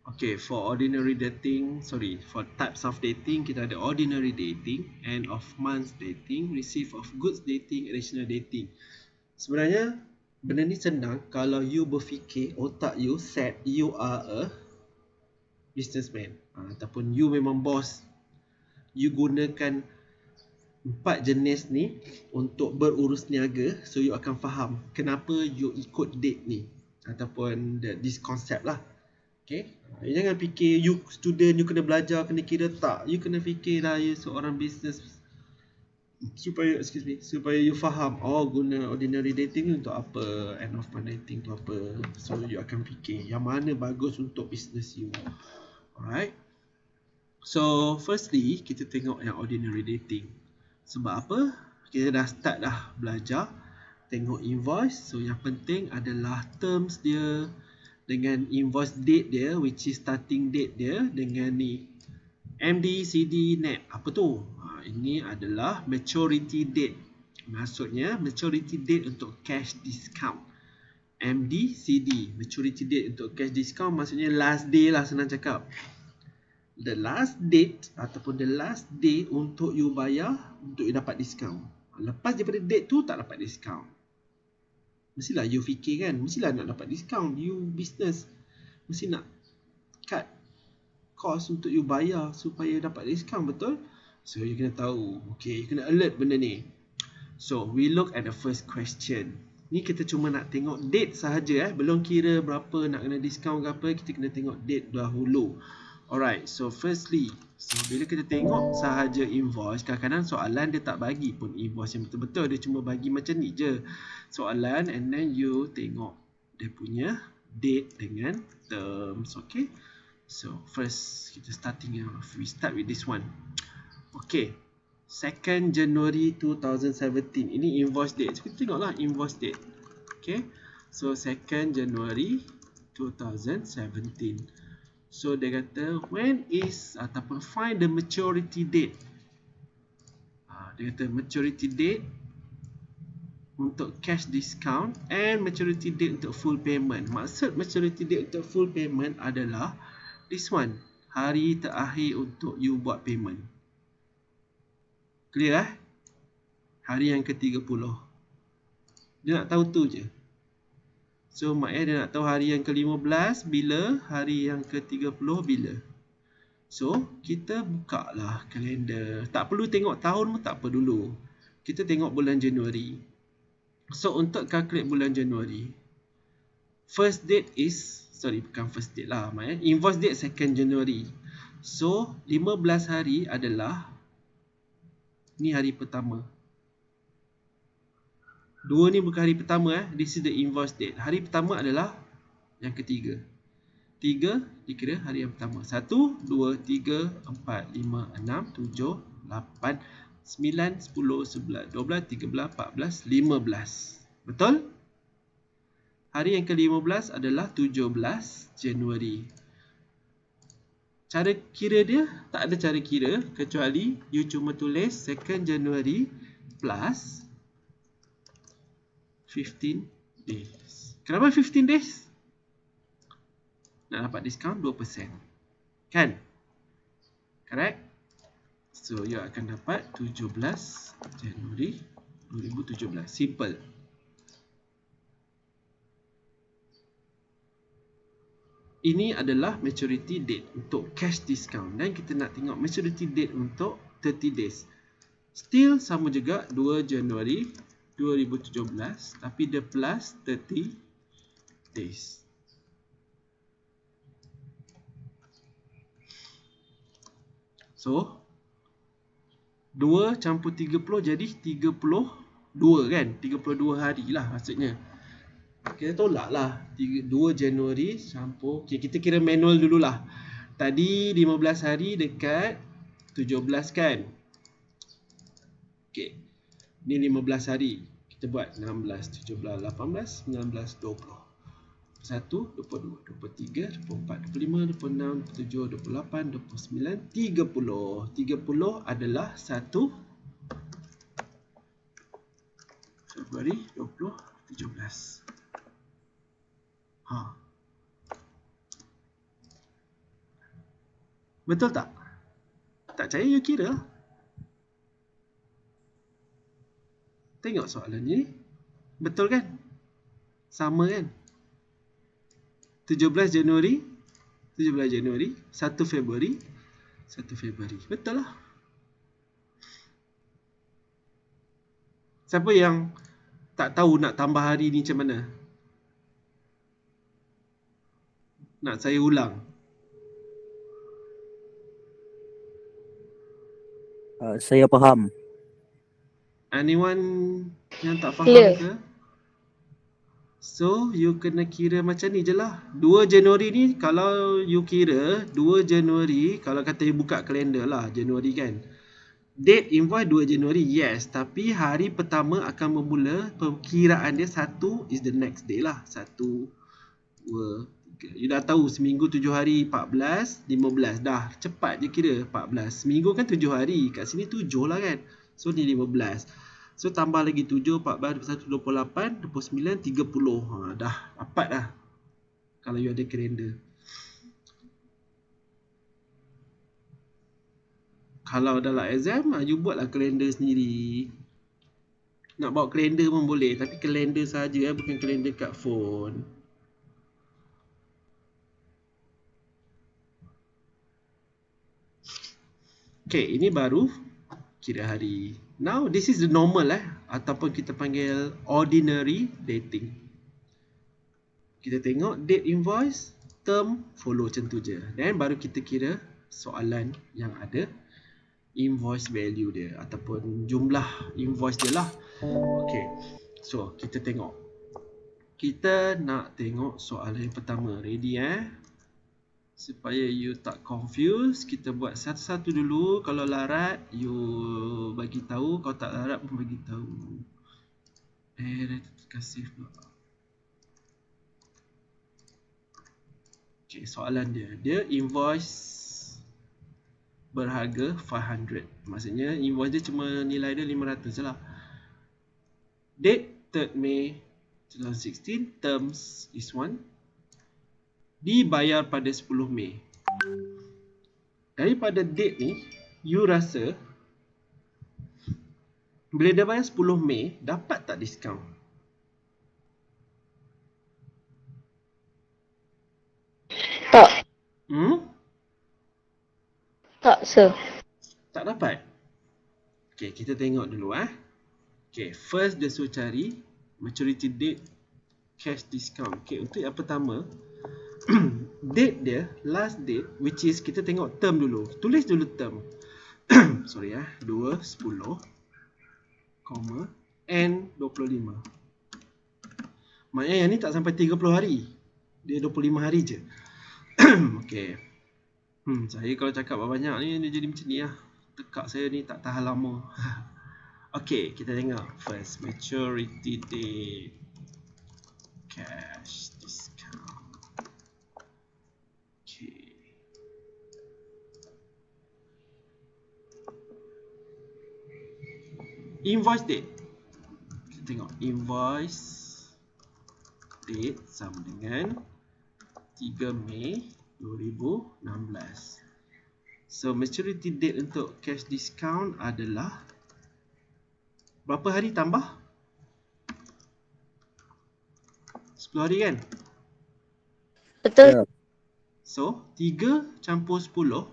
Okay, for ordinary dating, sorry, for types of dating, kita ada ordinary dating, end of month dating, receive of goods dating, additional dating. Sebenarnya, benda ni senang kalau you berfikir, otak you set, you are a businessman. Ataupun you memang boss. You gunakan 4 jenis ni untuk berurus niaga, so you akan faham kenapa you ikut date ni. Ataupun this concept lah. Okay, jangan fikir you student, you kena belajar, kena kira, tak. You kena fikir lah you seorang business supaya you faham, oh guna ordinary dating ni untuk apa, end of month dating tu apa. So you akan fikir yang mana bagus untuk business you. Alright. So firstly, kita tengok yang ordinary dating. Sebab apa? Kita dah start dah belajar, tengok invoice. So yang penting adalah terms dia dengan invoice date dia, which is starting date dia, dengan ni MD, CD, net. Apa tu? Ini adalah maturity date. Maksudnya maturity date untuk cash discount. MD, CD, maturity date untuk cash discount maksudnya last day lah, senang cakap. The last date ataupun the last day untuk you bayar untuk you dapat discount. Lepas daripada date tu tak dapat discount. Mestilah you fikir kan, mestilah nak dapat discount. You business mesti nak cut cost untuk you bayar supaya dapat discount, betul? So you kena tahu, okay, you kena alert benda ni. So we look at the first question. Ni kita cuma nak tengok date sahaja, belum kira berapa nak kena discount ke apa, kita kena tengok date dahulu. Alright, so firstly, so bila kita tengok sahaja invoice, kadang-kadang soalan dia tak bagi pun invoice yang betul-betul, dia cuma bagi macam ni je soalan, and then you tengok dia punya date dengan terms, okay? So first, kita starting off, we start with this one. Okay, 2nd January 2017, ini invoice date. So kita tengoklah invoice date. Okay, so 2nd January 2017. So dia kata when is ataupun find the maturity date. Dia kata maturity date untuk cash discount and maturity date untuk full payment. Maksud maturity date untuk full payment adalah this one, hari terakhir untuk you buat payment. Clear Hari yang ke-30. Dia nak tahu tu je. So maknanya dia nak tahu hari yang ke-15 bila, hari yang ke-30 bila. So kita buka lah kalender. Tak perlu tengok tahun pun tak apa dulu. Kita tengok bulan Januari. So untuk calculate bulan Januari, first date is, bukan first date lah, maknanya invoice date 2nd January. So 15 hari adalah, ni hari pertama. Dua ni bukan hari pertama, this is the invoice date. Hari pertama adalah yang ketiga. 3 dikira hari yang pertama. 1, 2, 3, 4, 5, 6, 7, 8, 9, 10, 11, 12, 13, 14, 15. Betul? Hari yang ke-15 adalah 17 Januari. Cara kira dia, tak ada cara kira kecuali you cuma tulis 2nd January plus 15 days. Kenapa 15 days? Nak dapat diskaun 2%. Kan? Correct? So, you akan dapat 17 Januari 2017. Simple. Ini adalah maturity date untuk cash discount. Dan kita nak tengok maturity date untuk 30 days. Still sama juga 2 Januari 2017, tapi dia plus 30 days. So 2 campur 30 jadi 32 kan, 32 hari lah maksudnya. Kita tolak lah 2 Januari campur, okay, kita kira manual dululah. Tadi 15 hari dekat 17 kan. Okay, ni 15 hari. Kita buat 16, 17, 18, 19, 20. 1, 22, 23, 24, 25, 26, 27, 28, 29, 30. 30 adalah 1 Februari 2017. Betul tak? Tak percaya you kira. Tengok soalan ni. Betul kan? Sama kan? 17 Januari, 17 Januari, 1 Februari, 1 Februari. Betul lah. Siapa yang tak tahu nak tambah hari ni macam mana? Nak saya ulang? Saya faham. Anyone yang tak faham Clear. ke? So, you kena kira macam ni je lah. 2 Januari ni, kalau you kira 2 Januari, kalau kata you buka kalender lah, Januari kan. Date invoice 2 Januari, yes. Tapi hari pertama akan bermula, perkiraan dia 1 is the next day lah. 1, 2, 3. You dah tahu seminggu 7 hari, 14, 15. Dah, cepat je kira 14. Seminggu kan 7 hari, kat sini 7 lah kan. So, ni 15. So, tambah lagi 7, 14, 21, 28, 29, 30. Dah, dapat dah. Kalau you ada kalender. Kalau dalam exam, you buatlah kalender sendiri. Nak bawa kalender pun boleh. Tapi kalender saja, bukan kalender kat phone. Okay, ini baru kira hari. Now, this is the normal ataupun kita panggil ordinary dating. Kita tengok date invoice, term, follow macam tu je. Dan baru kita kira soalan yang ada invoice value dia ataupun jumlah invoice dia lah. Okay, so kita tengok. Kita nak tengok soalan yang pertama. Ready supaya you tak confuse, kita buat satu-satu dulu. Kalau larat, you bagi tahu. Kalau tak larat pun bagi tahu. Kasih pula. Okay, soalan dia. Dia invoice berharga 500. Maksudnya invoice dia cuma nilai dia 500 je lah. Date 3rd May 2016. Terms is 1. Dibayar pada 10 Mei. Daripada date ni, you rasa bila dia bayar 10 Mei, dapat tak diskaun? Tak. Tak, sir. Tak dapat? Okay, kita tengok dulu Okay, first dia suruh cari maturity date, cash discount. Okay, untuk yang pertama, date dia, last date, which is kita tengok term dulu. Tulis dulu term. Sorry 2, 10, N 25. Maknanya yang ni tak sampai 30 hari. Dia 25 hari je. Okay. Saya kalau cakap banyak ni, dia jadi macam ni lah. Tekak saya ni tak tahan lama. Okay, kita tengok. First, maturity date, cash discount. Okay. Invoice date. Kita tengok. Invoice date sama dengan 3 Mei 2016. So, maturity date untuk cash discount adalah berapa hari tambah? 10 hari kan? Betul. So, 3 campur 10.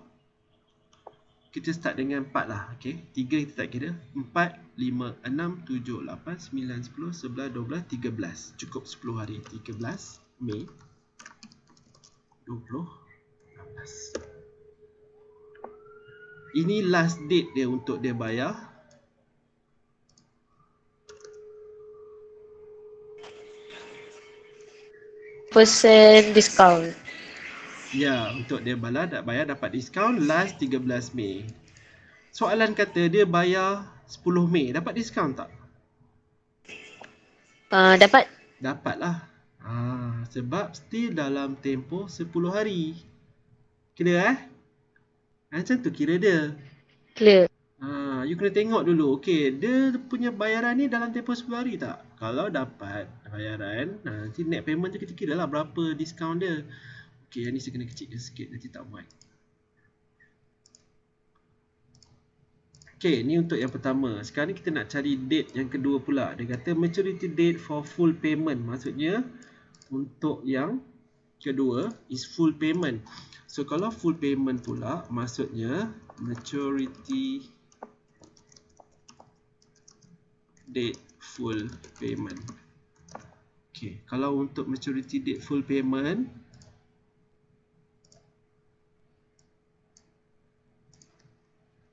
Kita start dengan 4 lah. Okay. 3 kita tak kira. 4, 5, 6, 7, 8, 9, 10, 11, 12, 13. Cukup 10 hari. 13 Mei 2016. Ini last date dia untuk dia bayar. Persen discount. Ya, untuk dia bayar dapat diskaun last 13 Mei. Soalan kata dia bayar 10 Mei. Dapat diskaun tak? Dapat. Dapat lah. Sebab still dalam tempoh 10 hari. Kira macam tu kira dia. Clear. You kena tengok dulu. Okay, dia punya bayaran ni dalam tempoh 10 hari tak? Kalau dapat bayaran, nanti net payment tu kita kira lah berapa diskaun dia. Okay, yang ni saya kena kecilkan sikit. Nanti tak muat. Okay, ni untuk yang pertama. Sekarang ni kita nak cari date yang kedua pula. Dia kata maturity date for full payment. Maksudnya untuk yang kedua is full payment. So kalau full payment pula maksudnya maturity date full payment. Okay, kalau untuk maturity date full payment,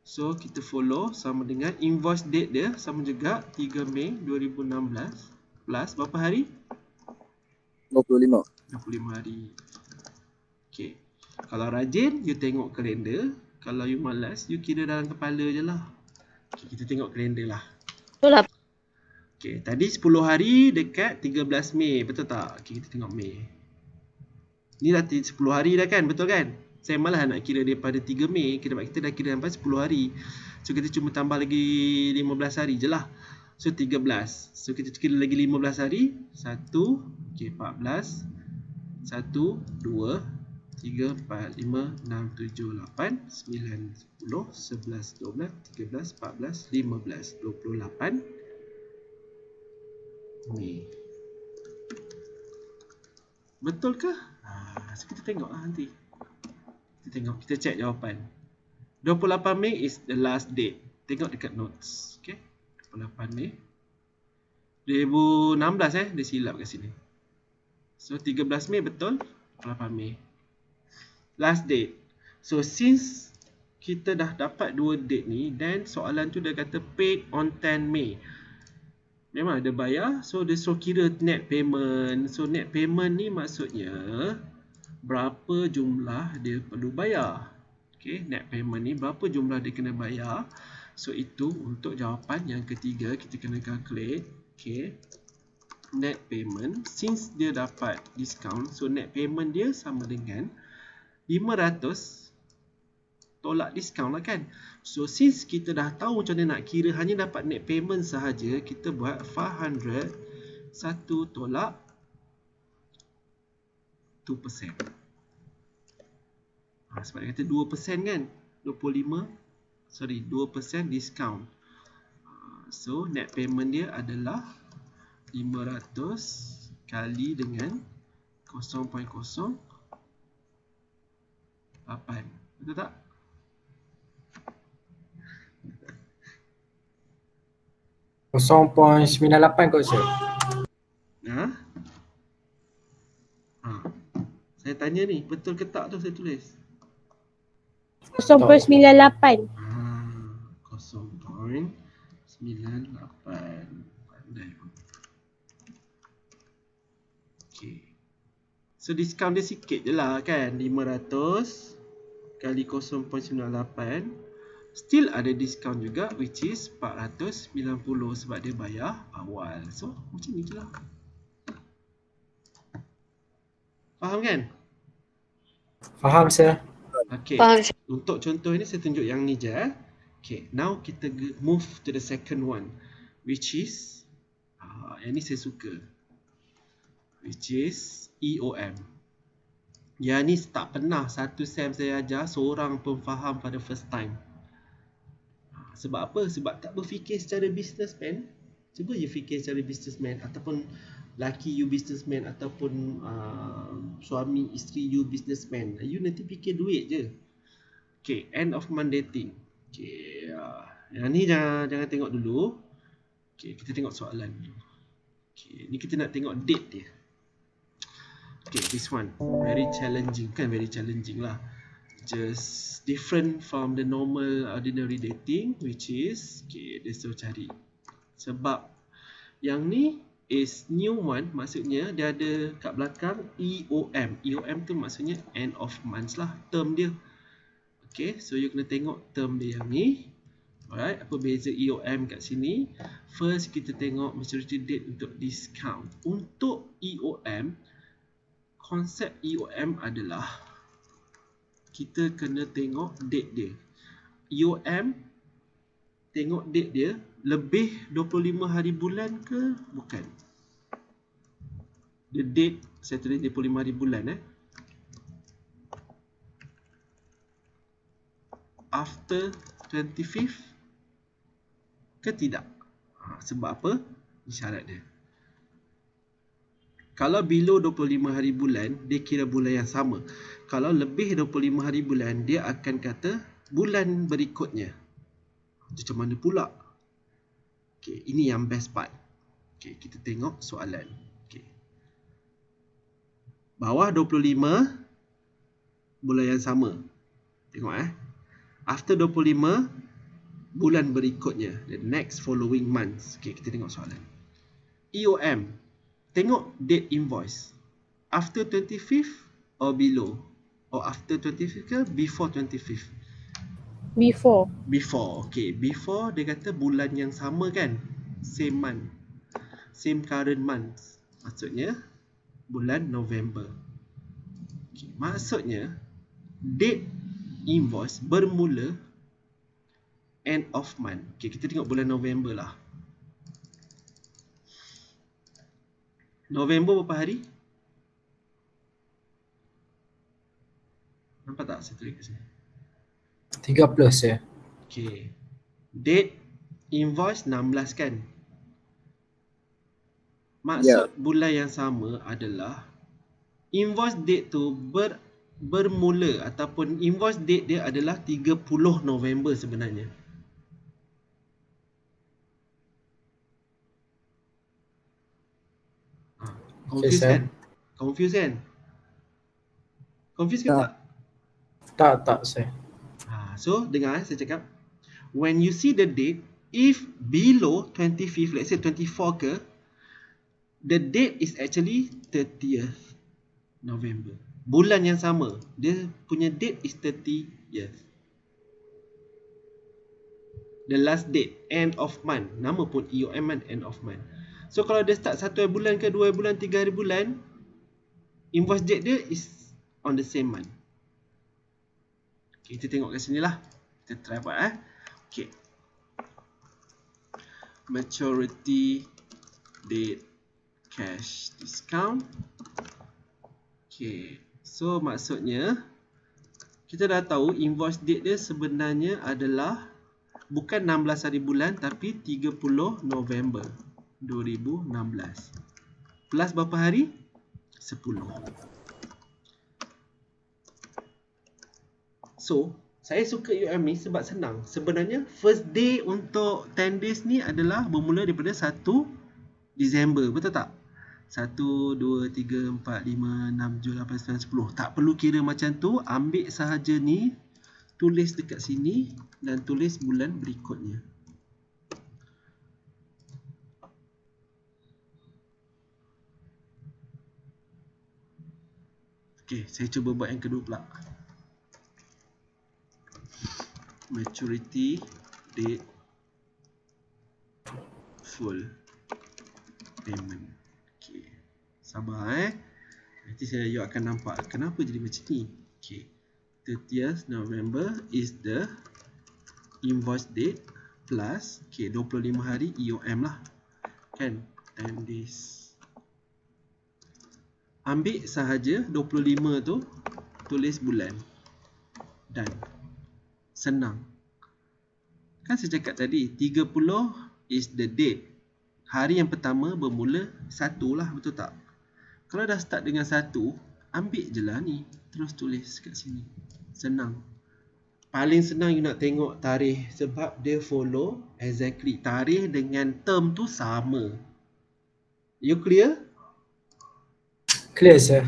so kita follow sama dengan invoice date dia sama juga 3 Mei 2016 plus berapa hari? 25. 25 hari. Okay. Kalau rajin, you tengok kalender. Kalau you malas, you kira dalam kepala je lah. Okay, kita tengok kalender lah. Betul lah. Okay, tadi 10 hari dekat 13 Mei. Betul tak? Okay, kita tengok Mei. Ni dah 10 hari dah kan? Betul kan? Saya malah nak kira daripada 3 Mei. Kita dah kira sampai 10 hari. So, kita cuma tambah lagi 15 hari je lah. So, 13. So, kita kira lagi 15 hari. 1, okay, 14. 1, 2, 3, 4, 5, 6, 7, 8, 9, 10, 11, 12, 13, 14, 15, 28 Mei. Betul ke? So kita tengok lah nanti. Kita check jawapan. 28 Mei is the last date. Tengok dekat notes. Okay. 28 Mei 2016 dia silap kat sini. So 13 Mei betul. 28 Mei last date. So since kita dah dapat dua date ni, then soalan tu dia kata paid on 10 Mei. Memang ada bayar. So dia suruh kira net payment. So net payment ni maksudnya berapa jumlah dia perlu bayar. Okay, net payment ni berapa jumlah dia kena bayar. So itu untuk jawapan yang ketiga kita kena calculate. Okay, net payment. Since dia dapat discount, so net payment dia sama dengan 500 tolak discount lah kan. So since kita dah tahu macam mana nak kira hanya dapat net payment sahaja, kita buat 500 1 tolak 2%. Sebab dia kata 2% kan, 2% discount. So net payment dia adalah 500 kali dengan 0.08. Betul tak? $0.98 kot sir. Saya tanya ni, betul ke tak tu saya tulis? 0.98. 0.98. Pandai pun. Okay. So discount dia sikit je lah kan. 500 kali 0.98. Still ada discount juga, which is 490 sebab dia bayar awal. So macam ni je lah. Faham kan? Faham sir. Okay. Faham. Untuk contoh ini saya tunjuk yang ni je. Okay. Now kita move to the second one, which is yang ni saya suka, which is EOM. Yang ni tak pernah satu sem saya ajar seorang pun faham pada first time. Sebab apa? Sebab tak berfikir secara businessman. Cuba you fikir secara businessman, ataupun laki you businessman, ataupun suami isteri you businessman. You nanti fikir duit je. Okay, end of month dating. Okay, yang ni jangan tengok dulu. Okay, kita tengok soalan dulu. Okay, ni kita nak tengok date dia. Okay, this one very challenging, kan very challenging lah. Just different from the normal ordinary dating, which is, okay, dia suruh cari. Sebab yang ni is new one, maksudnya dia ada kat belakang EOM. EOM tu maksudnya end of month lah, term dia. Okay, so you kena tengok term dia yang ni. Alright, apa beza EOM kat sini? First kita tengok maturity date untuk discount. Untuk EOM, konsep EOM adalah kita kena tengok date dia. EOM tengok date dia lebih 25 hari bulan ke bukan? The date saya tulis 25 hari bulan after 25th ke tidak? Sebab apa? Syarat dia. Kalau below 25 hari bulan, dia kira bulan yang sama. Kalau lebih 25 hari bulan, dia akan kata bulan berikutnya. Macam mana pula? Okay, ini yang best part. Okay, kita tengok soalan. Okay. Bawah 25, bulan yang sama. Tengok After 25, bulan berikutnya. The next following months. Okay, kita tengok soalan. EOM. Tengok date invoice. After 25th or below? Or after 25th ke before 25th? Before. Before. Okay, before dia kata bulan yang sama kan? Same month. Same current month. Maksudnya bulan November. Okay, maksudnya date invoice bermula end of month. Okay, kita tengok bulan November lah. November berapa hari? Nampak tak? Saya tulis kat sini. 30 saya. Okay. Date invoice 16 kan? Maksud bulan yang sama adalah invoice date tu bermula ataupun invoice date dia adalah 30 November sebenarnya. Confused Okay, kan? Confused kan? Confused ke tak? Tak saya. So, dengar saya cakap. When you see the date, if below 25th, let's say 24 ke, the date is actually 30th November. Bulan yang sama. Dia punya date is 30th. The last date, end of month. Nama pun EOM kan, end of month. So, kalau dia start 1 hari bulan ke 2 hari bulan, 3 hari bulan, invoice date dia is on the same month. Okay, kita tengok kat sini lah. Kita try buat Okay. Maturity date cash discount. Okay. So, maksudnya kita dah tahu invoice date dia sebenarnya adalah bukan 16 hari bulan tapi 30 November 2016. Plus berapa hari? 10. So, saya suka UM ni sebab senang. Sebenarnya, first day untuk 10 days ni adalah bermula daripada 1 Disember. Betul tak? 1, 2, 3, 4, 5, 6, 7, 8, 9, 10. Tak perlu kira macam tu. Ambil sahaja ni. Tulis dekat sini. Dan tulis bulan berikutnya. Okay, saya cuba buat yang kedua pula. Maturity date full payment. Okay. Sabar nanti you akan nampak kenapa jadi macam ni. Okay. 30th November is the invoice date plus 25 hari EOM lah. Kan? 10 days. Ambil sahaja 25 tu, tulis bulan. Dan senang. Kan saya cakap tadi 30 is the date. Hari yang pertama bermula 1 lah, betul tak? Kalau dah start dengan 1, ambil je lah ni. Terus tulis kat sini. Senang. Paling senang you nak tengok tarikh sebab dia follow exactly. Tarikh dengan term tu sama. You clear? Clear saya.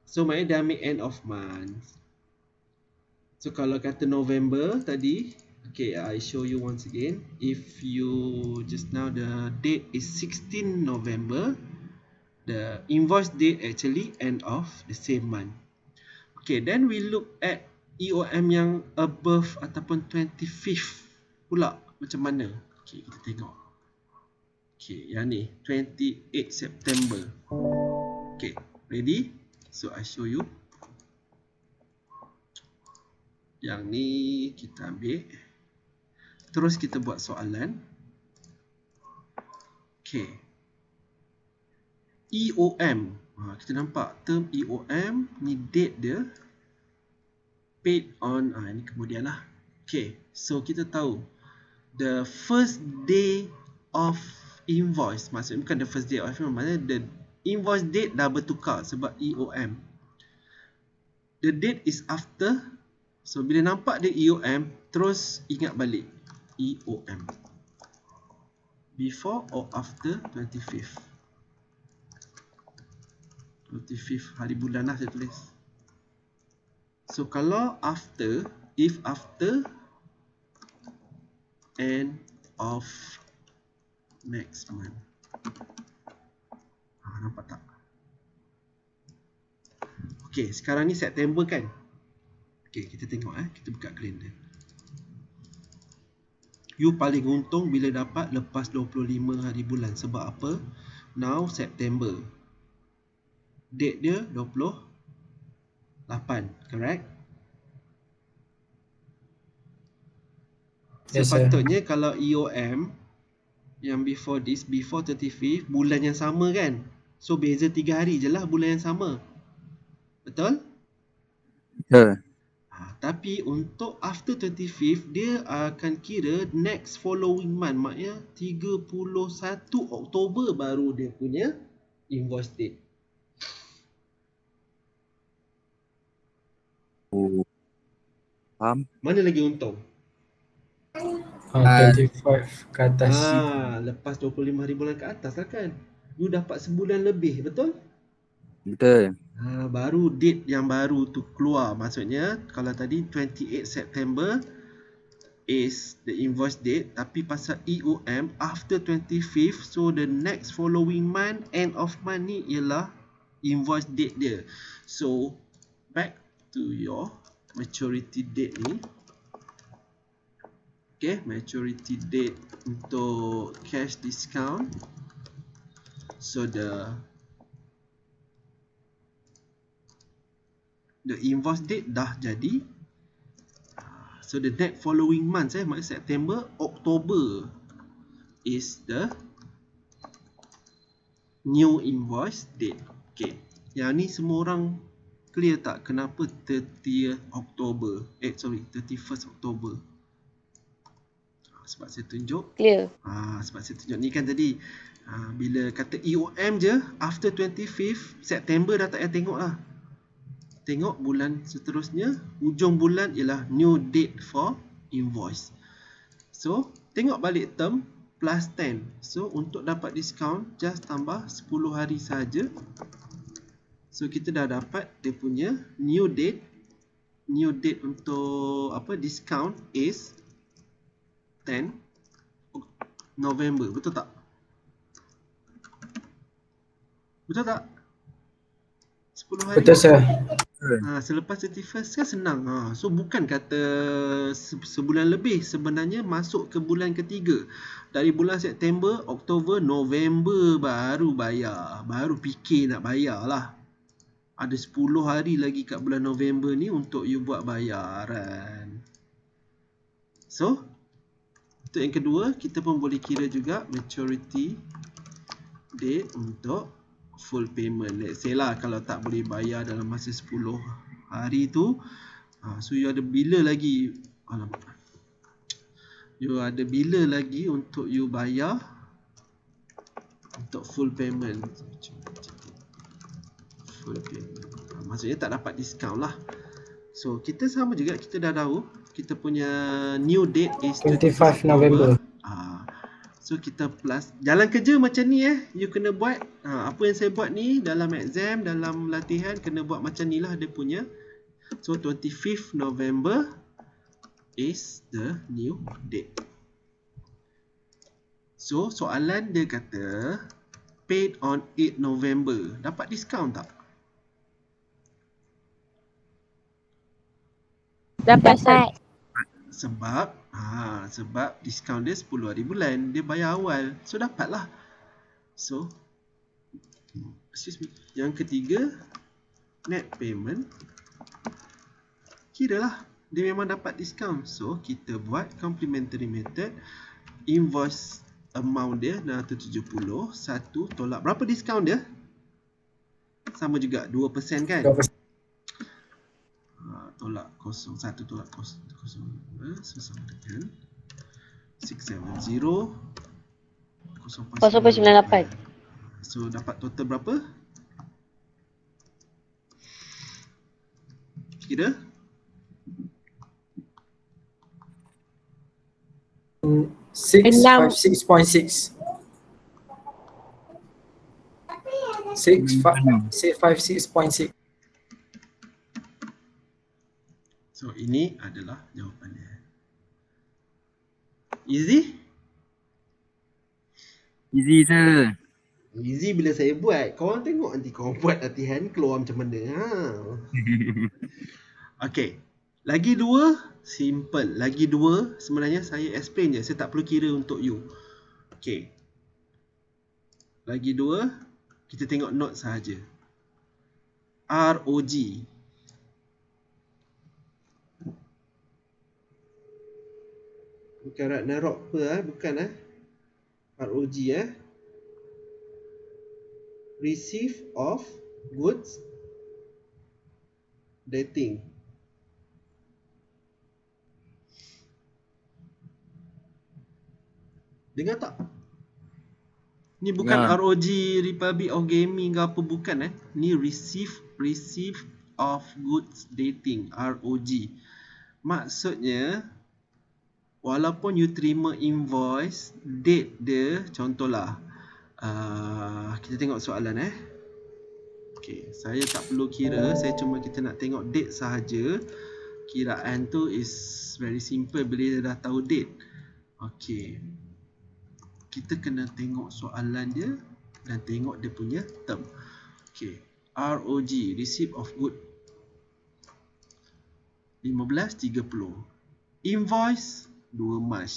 So maknanya dah ambil end of month. So kalau kata November tadi, okay, I show you once again. If you just now the date is 16 November, the invoice date actually end of the same month. Okay, then we look at EOM yang above ataupun 25th pula macam mana? Okay, kita tengok. Okay, yang ni 28 September. Okay, ready? So I show you. Yang ni kita ambil. Terus kita buat soalan. Okay. EOM. Kita nampak term EOM. Ni date dia. Paid on. Ini kemudian lah. Okay. So kita tahu. the first day of invoice. Maksudnya bukan the first day of invoice, maksudnya the invoice date dah bertukar sebab EOM. The date is after. So bila nampak dia EOM, terus ingat balik EOM. Before or after 25th. 25th hari bulan lah saya tulis. So kalau after, if after end of next month. Nampak tak? Okay, sekarang ni September kan? Okay, kita tengok kita buka kalender. You paling untung bila dapat lepas 25 hari bulan. Sebab apa? Now September. Date dia 28, correct? Yes, sir. Sepatutnya kalau EOM yang before this, before 35th, bulan yang sama kan? So beza 3 hari je lah bulan yang sama. Betul? Ya. Tapi untuk after 25th, dia akan kira next following month. Maknanya 31 Oktober baru dia punya invoice date. Oh. Faham? Mana lagi untung? 25 ke atas. Lepas 25 hari bulan ke atas lah kan? You dapat sebulan lebih, betul? Betul. Baru date yang baru tu keluar. Maksudnya kalau tadi 28 September is the invoice date, tapi pasal EOM after 25th, so the next following month, end of month ni ialah invoice date dia. So back to your maturity date ni. Okay, maturity date untuk cash discount. So the invoice date dah jadi. So the next following month, maksudnya September, October is the new invoice date. Okay, yang ni semua orang clear tak kenapa 30th October? 31st October. Sebab saya tunjuk. Clear. Sebab saya tunjuk ni kan tadi. Bila kata EOM je, after 25th September dah tak payah tengok lah. Tengok bulan seterusnya, ujung bulan ialah new date for invoice. So, tengok balik term plus 10. So, untuk dapat discount, just tambah 10 hari saja. So, kita dah dapat dia punya new date. New date untuk discount is 10 November. Betul tak? Betul tak? 10 hari. Betul, sir. Selepas 31st kan senang. So bukan kata sebulan lebih, sebenarnya masuk ke bulan ketiga. Dari bulan September, Oktober, November baru bayar. Baru fikir nak bayar lah. Ada 10 hari lagi kat bulan November ni untuk you buat bayaran. So untuk yang kedua, kita pun boleh kira juga maturity date untuk full payment. Let's say lah kalau tak boleh bayar dalam masa 10 hari tu, so you ada bila lagi untuk you bayar untuk full payment. Maksudnya tak dapat discount lah. So kita sama juga, kita dah tahu kita punya new date is 25 November. So kita plus. Jalan kerja macam ni you kena buat apa yang saya buat ni dalam exam, dalam latihan kena buat macam ni lah dia punya. So 25th November is the new date. So soalan dia kata paid on 8 November. Dapat discount tak? Dapat. Sebab diskaun dia 10 hari bulan, dia bayar awal. So dapatlah. So yang ketiga, net payment. Kiralah dia memang dapat diskaun. So kita buat complementary method. Invoice amount dia 670, 1 tolak berapa diskaun dia? Sama juga 2% kan? 2%. Tolak 0, 1 tolak 0, sama dengan 670 0.98. So dapat total berapa? Kira? Enam. 656.6. 656.6. So ini adalah jawapannya. Easy? Easy sir. Easy bila saya buat. Korang tengok nanti korang buat latihan keluar macam mana. Okay. Lagi dua, simple. Lagi dua, sebenarnya saya explain je. Saya tak perlu kira untuk you. Okay. Lagi dua, kita tengok note sahaja. ROG. Bukan Ragnarok apa bukan ROG Receive of goods dating. Dengar tak? Ni bukan Dengar. ROG Republic of Gaming ke apa, bukan Ni receive of goods dating, ROG. Maksudnya walaupun you terima invoice, date dia, contohlah kita tengok soalan Okay, saya tak perlu kira, saya cuma kita nak tengok date sahaja. Kiraan tu is very simple bila dia dah tahu date. Okay, kita kena tengok soalan dia dan tengok dia punya term. Okay, ROG, receipt of good, 15.30. Invoice 2 Mac.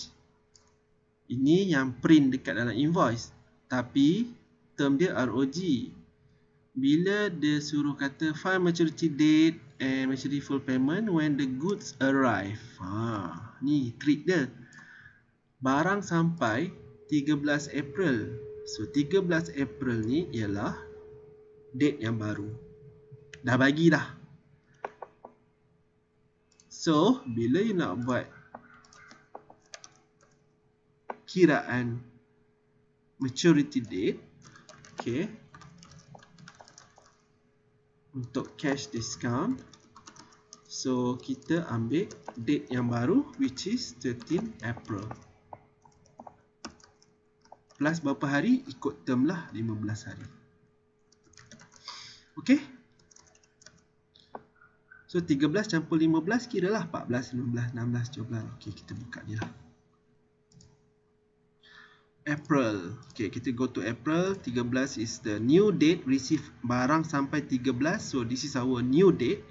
Ini yang print dekat dalam invoice, tapi term dia ROG. Bila dia suruh kata file maturity date and maturity full payment when the goods arrive. Ni trik dia. Barang sampai 13 April. So 13 April ni ialah date yang baru. Dah bagi dah. So bila you nak buat kiraan maturity date, okay, untuk cash discount, so kita ambil date yang baru which is 13 April plus berapa hari, ikut term lah, 15 hari. Okay, so 13 campur 15 kiralah 14, 15, 16, 17. Okay, kita buka ni lah. April. Okay, kita go to April. 13 is the new date. Receive barang sampai 13. So this is our new date.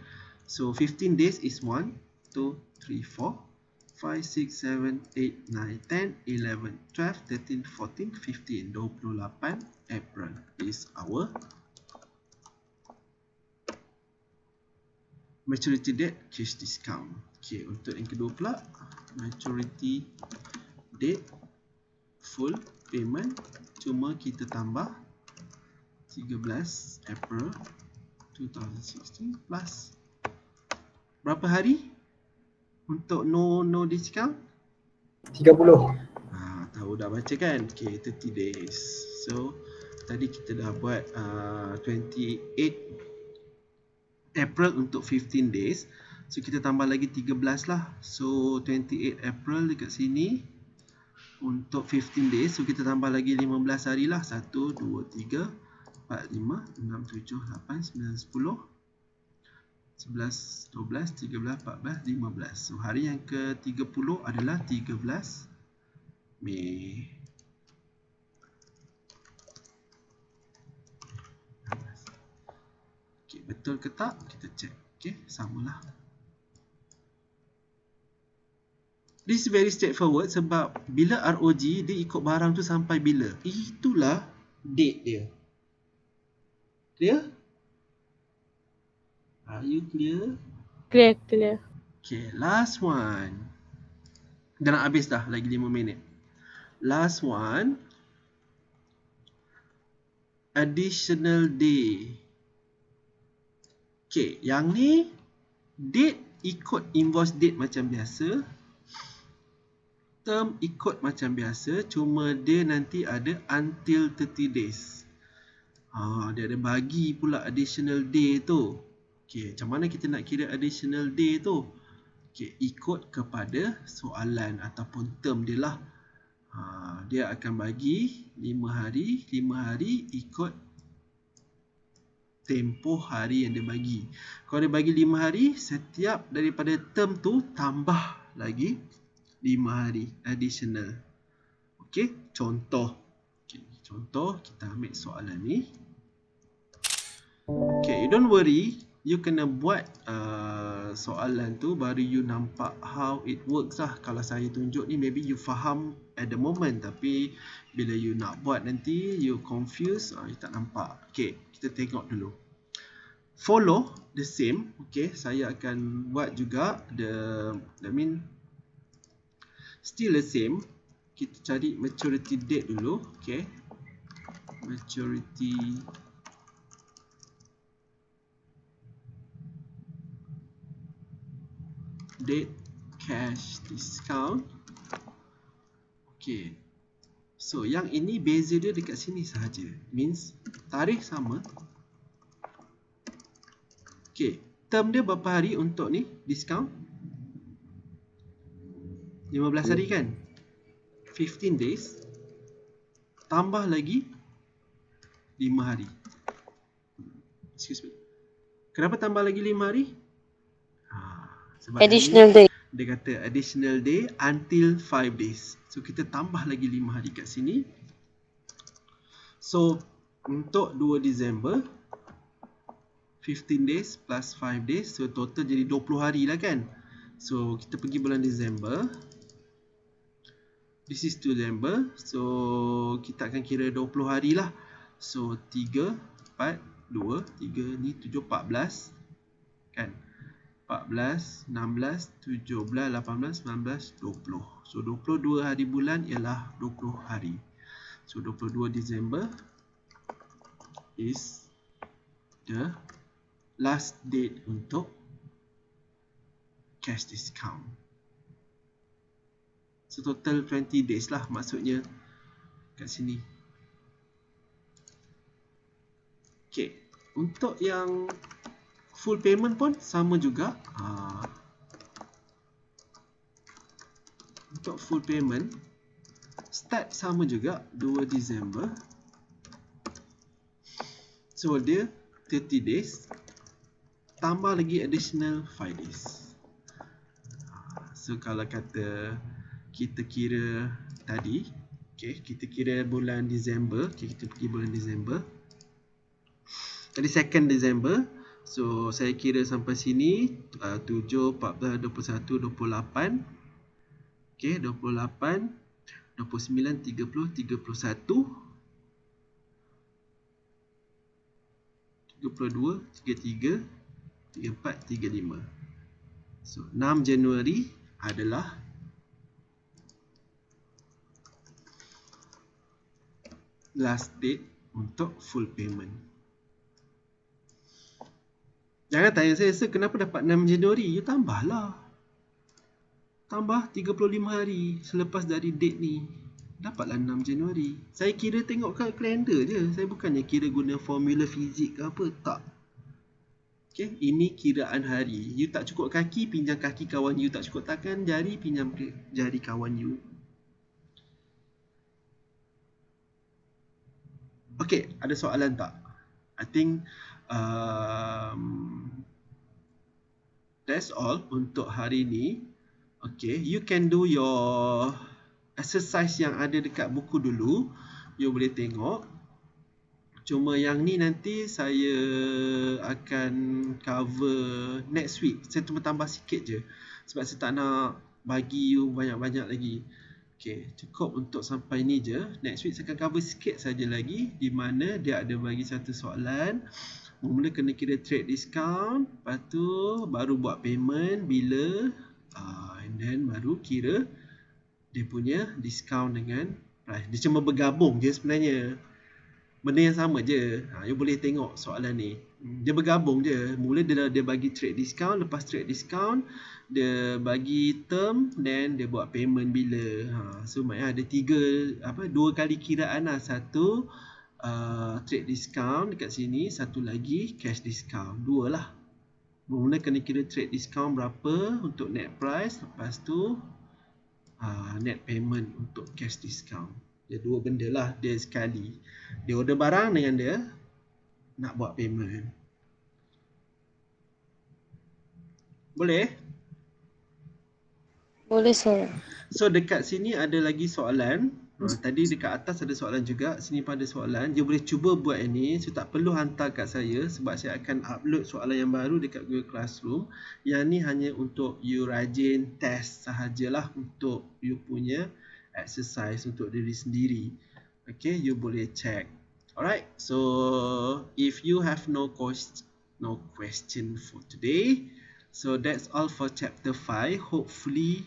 So 15 days is 1, 2, 3, 4, 5, 6, 7, 8, 9, 10, 11, 12, 13, 14, 15. 28 April is our maturity date cash discount. Okay, untuk yang kedua pula, maturity date full payment, cuma kita tambah 13 April 2016 plus berapa hari untuk no discount? 30. Tahu dah baca kan? Okay, 30 days. So tadi kita dah buat 28 April untuk 15 days. So kita tambah lagi 13 lah. So 28 April dekat sini untuk 15 days. So kita tambah lagi 15 hari lah. 1, 2, 3, 4, 5, 6, 7, 8, 9, 10, 11, 12, 13, 14, 15. So hari yang ke-30 adalah 13 Mei. Okay, betul ke tak? Kita check. Okay, samalah. This is very straightforward sebab bila ROG dia ikut barang tu sampai bila. Itulah date dia. Clear? Are you clear? Clear. Okay, last one. Dah nak habis dah, lagi 5 minit. Last one. Additional day. Okay, yang ni date ikut invoice date macam biasa. term ikut macam biasa, cuma dia nanti ada until 30 days. Dia ada bagi pula additional day tu. Okay, macam mana kita nak kira additional day tu? Okay, ikut kepada soalan ataupun term dia lah. Dia akan bagi 5 hari ikut tempoh hari yang dia bagi. Kalau dia bagi 5 hari, setiap daripada term tu tambah lagi 5 hari additional. Okey, contoh. Contoh, kita ambil soalan ni. Okay, don't worry. You kena buat soalan tu baru you nampak how it works lah. Kalau saya tunjuk ni maybe you faham at the moment, tapi bila you nak buat nanti you confused, you tak nampak. Okay, kita tengok dulu. Follow the same. Okay, saya akan buat juga still the same. Kita cari maturity date dulu. Okay, maturity date cash discount. Okay, so yang ini beza dia dekat sini sahaja, means tarikh sama. Okay, term dia berapa hari untuk ni discount? 15 hari kan? 15 days tambah lagi 5 hari. Excuse me, kenapa tambah lagi 5 hari? Sebab Additional day. dia kata additional day until 5 days. So kita tambah lagi 5 hari kat sini. So untuk 2 Disember 15 days plus 5 days, so total jadi 20 hari lah kan. So kita pergi bulan Disember. This is 2 December. So kita akan kira 20 hari lah. So 3, 4, 2, 3 ni 7, 14 kan. 14, 16, 17, 18, 19, 20. So 22 hari bulan ialah 20 hari. So 22 Disember is the last date untuk cash discount. So total 20 days lah maksudnya kat sini. Okay, untuk yang full payment pun sama juga. Untuk full payment start sama juga 2 Disember. So dia 30 days tambah lagi additional 5 days. So kalau kata kita kira tadi, okay, kita kira bulan Disember. Okay, kita pergi bulan Disember. Tadi 2nd Disember. So saya kira sampai sini 7, 14, 21, 28. Okay, 28, 29, 30, 31, 32, 33, 34, 35. So 6 Januari adalah last date untuk full payment. Jangan tanya saya, kenapa dapat 6 Januari? You tambahlah. Tambah 35 hari selepas dari date ni. Dapatlah 6 Januari. Saya kira tengok kat kalender je. Saya bukannya kira guna formula fizik ke apa. Tak. Okay, ini kiraan hari. You tak cukup kaki, pinjam kaki kawan you. Tak cukup tangan, jari, pinjam jari kawan you. Okay, ada soalan tak? I think that's all untuk hari ni. Okay, you can do your exercise yang ada dekat buku dulu. You boleh tengok. Cuma yang ni nanti saya akan cover next week. Saya cuma tambah sikit je. Sebab saya tak nak bagi you banyak-banyak lagi. Okay, cukup untuk sampai ni je. Next week saya akan cover sikit saja lagi. Di mana dia ada bagi satu soalan. Mula kena kira trade discount. Lepas tu baru buat payment bila. And then baru kira dia punya discount dengan price. Dia cuma bergabung je sebenarnya. Benda yang sama je. You boleh tengok soalan ni. Dia bergabung je. Mula dia bagi trade discount, lepas trade discount dia bagi term, then dia buat payment bila. So maknanya ada dua kali kiraan lah. Satu trade discount dekat sini, satu lagi cash discount. Dua lah. Mula kena kira trade discount berapa untuk net price, lepas tu net payment untuk cash discount. Dia dua benda lah dia sekali. Dia order barang dengan dia nak buat payment. Boleh? Boleh sir. So dekat sini ada lagi soalan. Tadi dekat atas ada soalan juga. Sini pun ada soalan. Dia boleh cuba buat ini. So tak perlu hantar kat saya sebab saya akan upload soalan yang baru dekat Google Classroom. Yang ni hanya untuk you rajin test sahajalah, untuk you punya exercise untuk diri sendiri. Okay, you boleh check. Alright, so if you have no question for today, so that's all for chapter 5. Hopefully